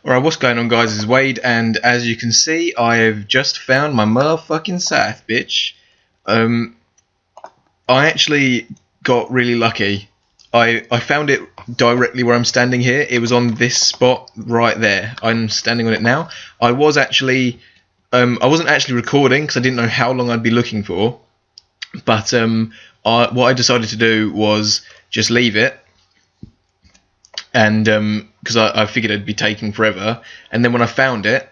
Alright, what's going on, guys? It's Wade, and as you can see, I have just found my motherfucking Scythe, bitch. I actually got really lucky. I found it directly where I'm standing here. It was on this spot right there. I'm standing on it now. I wasn't actually recording because I didn't know how long I'd be looking for. But what I decided to do was just leave it. And because I figured it'd be taking forever, and then when I found it,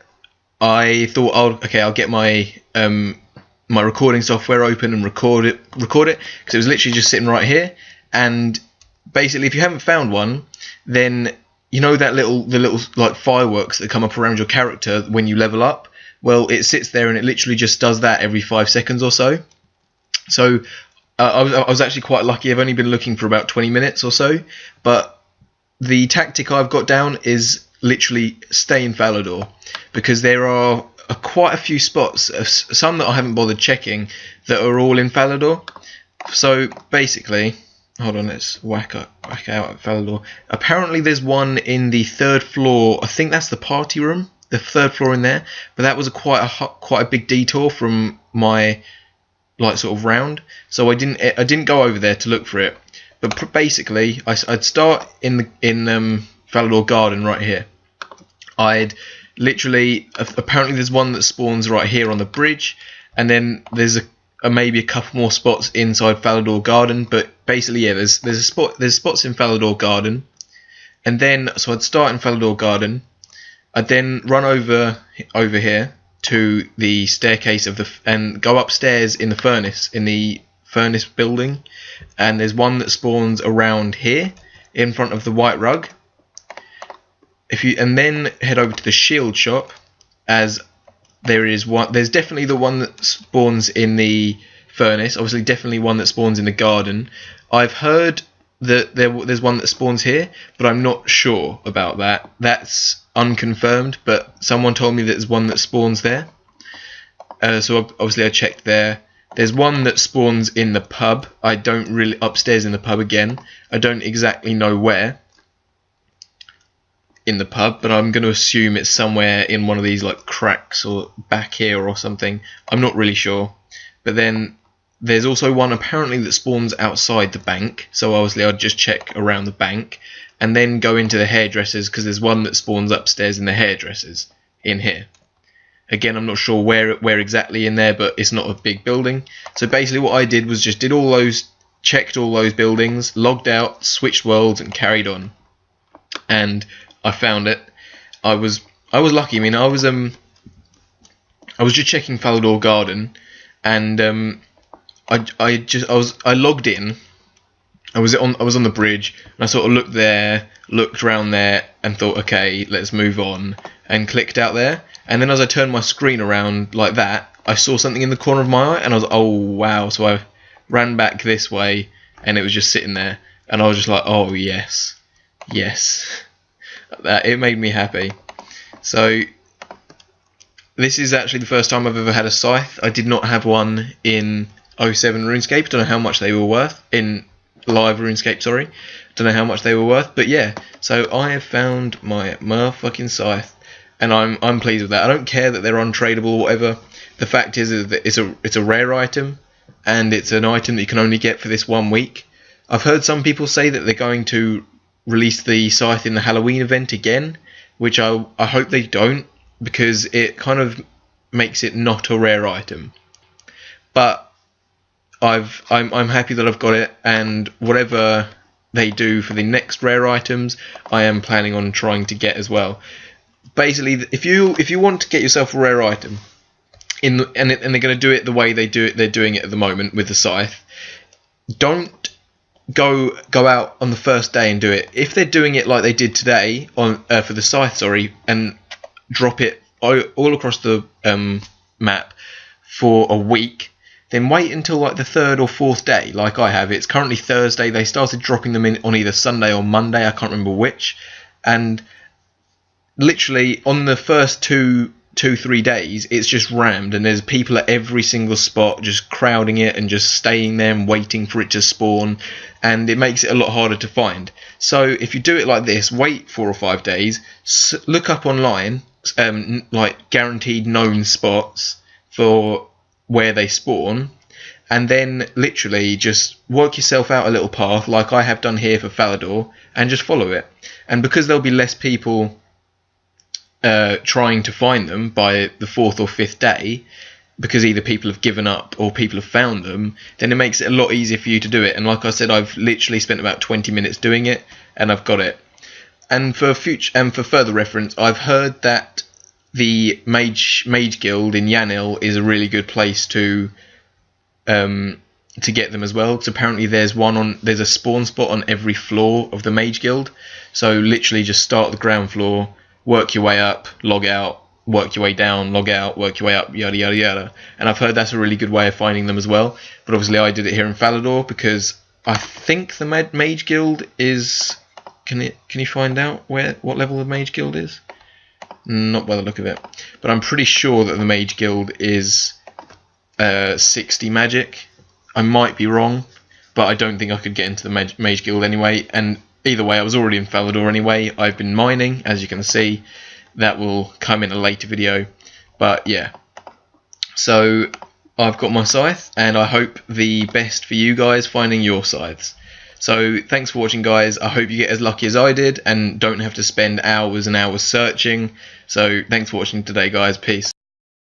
I thought, I'll get my my recording software open and record it because it was literally just sitting right here. And basically, if you haven't found one, then you know that the little like fireworks that come up around your character when you level up. Well, it sits there and it literally just does that every 5 seconds or so. So I was actually quite lucky. I've only been looking for about 20 minutes or so, but the tactic I've got down is literally stay in Falador, because there are quite a few spots, some that I haven't bothered checking, that are all in Falador. So basically, hold on, let's whack out at Falador. Apparently there's one in the 3rd floor. I think that's the party room, the 3rd floor in there. But that was quite a big detour from my sort of round, so I didn't go over there to look for it. But basically, I'd start in Falador Garden right here. I'd literally, apparently there's one that spawns right here on the bridge, and then there's maybe a couple more spots inside Falador Garden. But basically, yeah, there's spots in Falador Garden, and then so I'd start in Falador Garden. I'd then run over here to the staircase and go upstairs in the furnace building, and there's one that spawns around here in front of the white rug. And then head over to the shield shop, as there's definitely the one that spawns in the furnace, obviously definitely one that spawns in the garden. I've heard that there's one that spawns here, but I'm not sure about that. That's unconfirmed, but someone told me that there's one that spawns there. So obviously I checked there. There's one that spawns in the pub. Upstairs in the pub again. I don't exactly know where in the pub, but I'm going to assume it's somewhere in one of these like cracks or back here or something. I'm not really sure. But then there's also one apparently that spawns outside the bank. So obviously I'd just check around the bank and then go into the hairdressers, because there's one that spawns upstairs in the hairdressers in here. Again, I'm not sure where exactly in there, but it's not a big building. So basically what I did was just checked all those buildings, logged out, switched worlds, and carried on. And I found it. I was lucky. I mean, I was just checking Falador Garden, and I logged in. I was on the bridge, and I sort of looked around there, and thought, okay, let's move on, and clicked out there. And then as I turned my screen around like that, I saw something in the corner of my eye, and I was like, oh wow. So I ran back this way, and it was just sitting there, and I was just like, oh yes. It made me happy. So this is actually the first time I've ever had a Scythe. I did not have one in 07 RuneScape. Don't know how much they were worth in live RuneScape, sorry. Don't know how much they were worth, but yeah. So I have found my motherfucking Scythe, and I'm pleased with that. I don't care that they're untradeable or whatever. The fact is that it's a rare item, and it's an item that you can only get for this 1 week. I've heard some people say that they're going to release the Scythe in the Halloween event again, which I hope they don't, because it kind of makes it not a rare item. But I'm happy that I've got it, and whatever they do for the next rare items, I am planning on trying to get as well. Basically, if you want to get yourself a rare item, and they're going to do it the way they're doing it at the moment with the Scythe, don't go out on the first day and do it. If they're doing it like they did today for the Scythe, and drop it all across the map for a week, then wait until like the 3rd or 4th day, like I have. It's currently Thursday. They started dropping them in on either Sunday or Monday. I can't remember which. And literally on the first 2 2-3 days, it's just rammed, and there's people at every single spot just crowding it and just staying there and waiting for it to spawn, and it makes it a lot harder to find. So if you do it like this, wait 4 or 5 days, look up online like guaranteed known spots for where they spawn, and then literally just work yourself out a little path like I have done here for Falador, and just follow it. And because there'll be less people trying to find them by the 4th or 5th day, because either people have given up or people have found them, then it makes it a lot easier for you to do it. And like I said, I've literally spent about 20 minutes doing it, and I've got it. And for further reference, I've heard that the Mage Guild in Yanil is a really good place to get them as well. Because apparently there's a spawn spot on every floor of the Mage Guild. So literally just start at the ground floor, work your way up, log out, work your way down, log out, work your way up, yada yada yada. And I've heard that's a really good way of finding them as well. But obviously I did it here in Falador because I think the Mage Guild is... Can you find out what level the Mage Guild is? Not by the look of it. But I'm pretty sure that the Mage Guild is 60 magic. I might be wrong, but I don't think I could get into the Mage Guild anyway. And either way, I was already in Falador anyway. I've been mining, as you can see. That will come in a later video. But yeah. So I've got my scythe, and I hope the best for you guys finding your scythes. So thanks for watching, guys. I hope you get as lucky as I did and don't have to spend hours and hours searching. So thanks for watching today, guys. Peace.